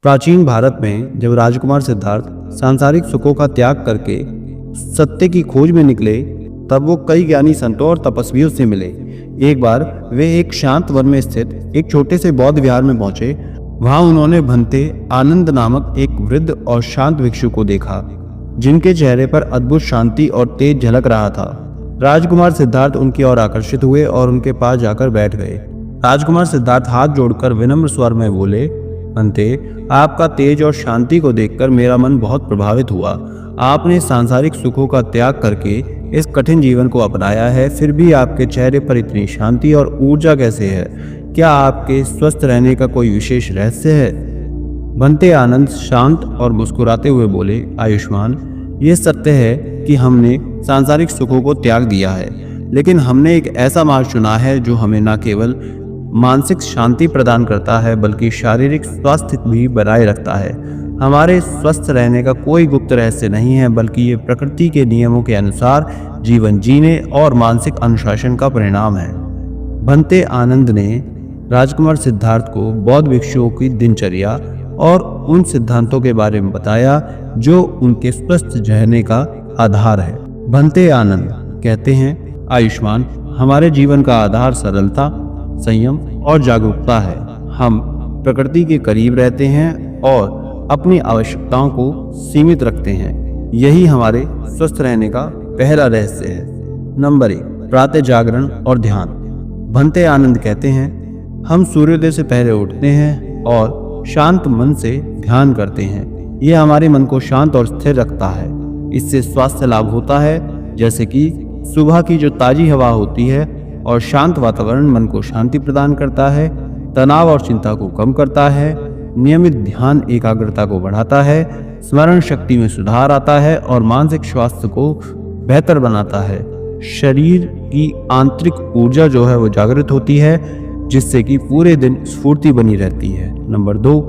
प्राचीन भारत में जब राजकुमार सिद्धार्थ सांसारिक सुखों का त्याग करके सत्य की खोज में निकले, तब वो कई ज्ञानी संतों और तपस्वियों से मिले। एक बार वे एक शांत वन में स्थित एक छोटे से बौद्ध विहार में पहुंचे। वहां उन्होंने भंते आनंद नामक एक वृद्ध और शांत भिक्षु को देखा, जिनके चेहरे पर अद्भुत शांति और तेज झलक रहा था। राजकुमार सिद्धार्थ उनकी ओर आकर्षित हुए और उनके पास जाकर बैठ गए। राजकुमार सिद्धार्थ हाथ जोड़कर विनम्र स्वर में बोले, भंते, आपका तेज और शांति को देखकर मेरा मन बहुत प्रभावित हुआ। आपने सांसारिक सुखों का त्याग करके इस कठिन जीवन को अपनाया है, फिर भी आपके चेहरे पर इतनी शांति और ऊर्जा कैसे है? क्या आपके स्वस्थ रहने का कोई विशेष रहस्य है? भंते आनंद शांत और मुस्कुराते हुए बोले, आयुष्मान, ये सत्य है कि हमने सांसारिक सुखों को त्याग दिया है, लेकिन हमने एक ऐसा मार्ग चुना है जो हमें न केवल मानसिक शांति प्रदान करता है बल्कि शारीरिक स्वास्थ्य भी बनाए रखता है। हमारे स्वस्थ रहने का कोई गुप्त रहस्य नहीं है, बल्कि ये प्रकृति के नियमों के अनुसार जीवन जीने और मानसिक अनुशासन का परिणाम है। भंते आनंद ने राजकुमार सिद्धार्थ को बौद्ध भिक्षुओं की दिनचर्या और उन सिद्धांतों के बारे में बताया जो उनके स्वस्थ रहने का आधार है। भंते आनंद कहते हैं, आयुष्मान, हमारे जीवन का आधार सरलता, संयम और जागरूकता है। हम प्रकृति के करीब रहते हैं और अपनी आवश्यकताओं को सीमित रखते हैं। यही हमारे स्वस्थ रहने का पहला रहस्य है। नंबर 1, प्रातः जागरण और ध्यान। भंते आनंद कहते हैं, हम सूर्योदय से पहले उठते हैं और शांत मन से ध्यान करते हैं। यह हमारे मन को शांत और स्थिर रखता है। इससे स्वास्थ्य लाभ होता है, जैसे कि सुबह की जो ताजी हवा होती है और शांत वातावरण मन को शांति प्रदान करता है, तनाव और चिंता को कम करता है। नियमित ध्यान एकाग्रता को बढ़ाता है, स्मरण शक्ति में सुधार आता है और मानसिक स्वास्थ्य को बेहतर बनाता है। शरीर की आंतरिक ऊर्जा जो है वो जागृत होती है, जिससे कि पूरे दिन स्फूर्ति बनी रहती है। नंबर 2,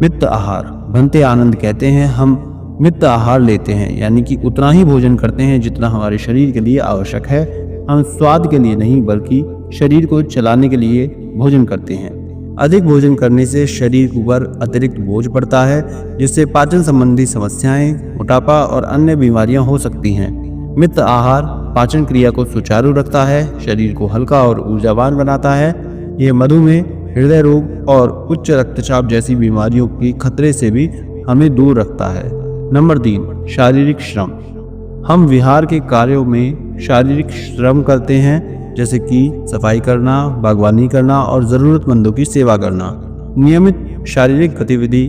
मित आहार। भंते आनंद कहते हैं, हम मित आहार लेते हैं, यानी कि उतना ही भोजन करते हैं जितना हमारे शरीर के लिए आवश्यक है। हम स्वाद के लिए नहीं बल्कि शरीर को चलाने के लिए भोजन करते हैं। अधिक भोजन करने से शरीर पर अतिरिक्त बोझ पड़ता है, जिससे पाचन संबंधी समस्याएं, मोटापा और अन्य बीमारियां हो सकती हैं। मित आहार पाचन क्रिया को सुचारू रखता है, शरीर को हल्का और ऊर्जावान बनाता है। ये मधुमेह, हृदय रोग और उच्च रक्तचाप जैसी बीमारियों के खतरे से भी हमें दूर रखता है। नंबर 3, शारीरिक श्रम। हम विहार के कार्यों में शारीरिक श्रम करते हैं, जैसे कि सफाई करना, बागवानी करना और ज़रूरतमंदों की सेवा करना। नियमित शारीरिक गतिविधि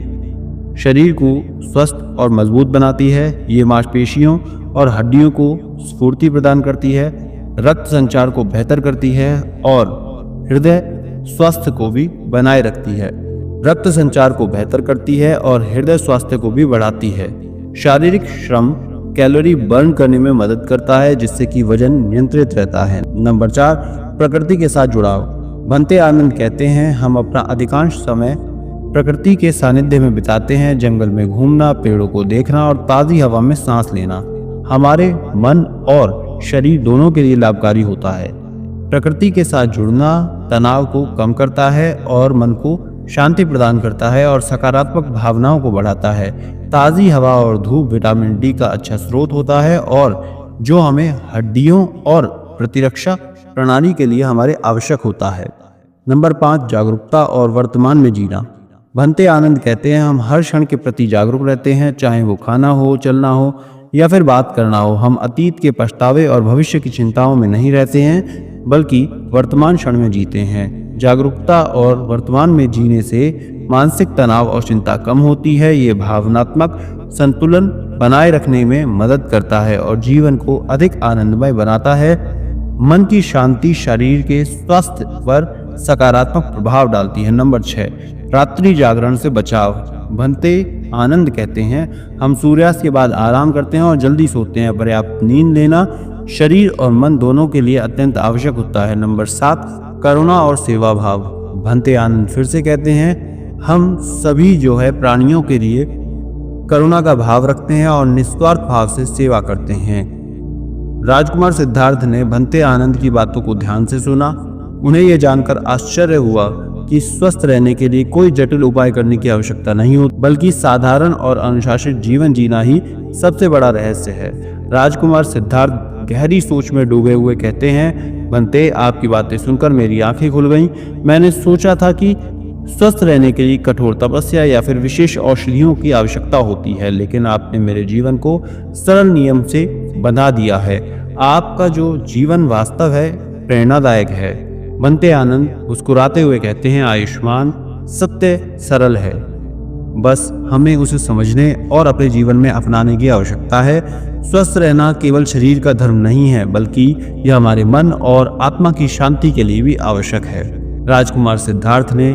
शरीर को स्वस्थ और मजबूत बनाती है। ये मांसपेशियों और हड्डियों को स्फूर्ति प्रदान करती है, रक्त संचार को बेहतर करती है और हृदय स्वास्थ्य को भी बनाए रखती है। रक्त संचार को बेहतर करती है और हृदय स्वास्थ्य को भी बढ़ाती है। शारीरिक श्रम कैलोरी बर्न करने में मदद करता है, जिससे कि वजन नियंत्रित रहता है। नंबर 4, प्रकृति के साथ जुड़ाव। भंते आनंद कहते हैं, हम अपना अधिकांश समय प्रकृति के सानिध्य में बिताते हैं। जंगल में घूमना, पेड़ों को देखना और ताज़ी हवा में सांस लेना हमारे मन और शरीर दोनों के लिए लाभकारी होता है। प्रकृति के साथ जुड़ना तनाव को कम करता है और मन को शांति प्रदान करता है और सकारात्मक भावनाओं को बढ़ाता है। ताज़ी हवा और धूप विटामिन डी का अच्छा स्रोत होता है और जो हमें हड्डियों और प्रतिरक्षा प्रणाली के लिए हमारे आवश्यक होता है। नंबर 5, जागरूकता और वर्तमान में जीना। भंते आनंद कहते हैं, हम हर क्षण के प्रति जागरूक रहते हैं, चाहे वो खाना हो, चलना हो या फिर बात करना हो। हम अतीत के पछतावे और भविष्य की चिंताओं में नहीं रहते हैं, बल्कि वर्तमान क्षण में जीते हैं। जागरूकता और वर्तमान में जीने से मानसिक तनाव और चिंता कम होती है। ये भावनात्मक संतुलन बनाए रखने में मदद करता है और जीवन को अधिक आनंदमय बनाता है। मन की शांति शरीर के स्वास्थ्य पर सकारात्मक प्रभाव डालती है। नंबर 6, रात्रि जागरण से बचाव। भंते आनंद कहते हैं, हम सूर्यास्त के बाद आराम करते हैं और जल्दी सोते हैं। पर्याप्त नींद लेना शरीर और मन दोनों के लिए अत्यंत आवश्यक होता है। नंबर 7, करुणा और सेवा भाव। भंते आनंद फिर से कहते हैं, हम सभी जो है प्राणियों के लिए करुणा का भाव रखते हैं और निस्वार्थ भाव से सेवा करते हैं। राजकुमार सिद्धार्थ ने भंते आनंद की बातों को ध्यान से सुना। उन्हें यह जानकर आश्चर्य हुआ कि स्वस्थ रहने के लिए कोई जटिल उपाय करने की आवश्यकता नहीं हो, बल्कि साधारण और अनुशासित जीवन जीना ही सबसे बड़ा रहस्य है। राजकुमार सिद्धार्थ गहरी सोच में डूबे हुए कहते हैं, बनते, आपकी बातें सुनकर मेरी आंखें खुल गईं। मैंने सोचा था कि स्वस्थ रहने के लिए कठोर तपस्या या फिर विशेष औषधियों की आवश्यकता होती है, लेकिन आपने मेरे जीवन को सरल नियम से बंधा दिया है। आपका जो जीवन वास्तव है प्रेरणादायक है। बनते आनंद मुस्कुराते हुए कहते हैं, आयुष्मान, सत्य सरल है, बस हमें उसे समझने और अपने जीवन में अपनाने की आवश्यकता है। स्वस्थ रहना केवल शरीर का धर्म नहीं है, बल्कि यह हमारे मन और आत्मा की शांति के लिए भी आवश्यक है। राजकुमार सिद्धार्थ ने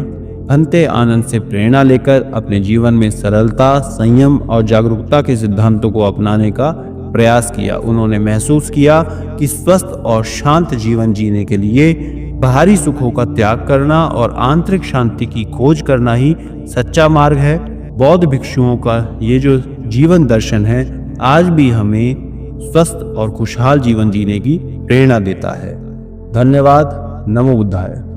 बनते आनंद से प्रेरणा लेकर अपने जीवन में सरलता, संयम और जागरूकता के सिद्धांतों को अपनाने का प्रयास किया। उन्होंने महसूस किया कि स्वस्थ और शांत जीवन जीने के लिए बाहरी सुखों का त्याग करना और आंतरिक शांति की खोज करना ही सच्चा मार्ग है। बौद्ध भिक्षुओं का ये जो जीवन दर्शन है आज भी हमें स्वस्थ और खुशहाल जीवन जीने की प्रेरणा देता है। धन्यवाद। नमो बुद्धाय।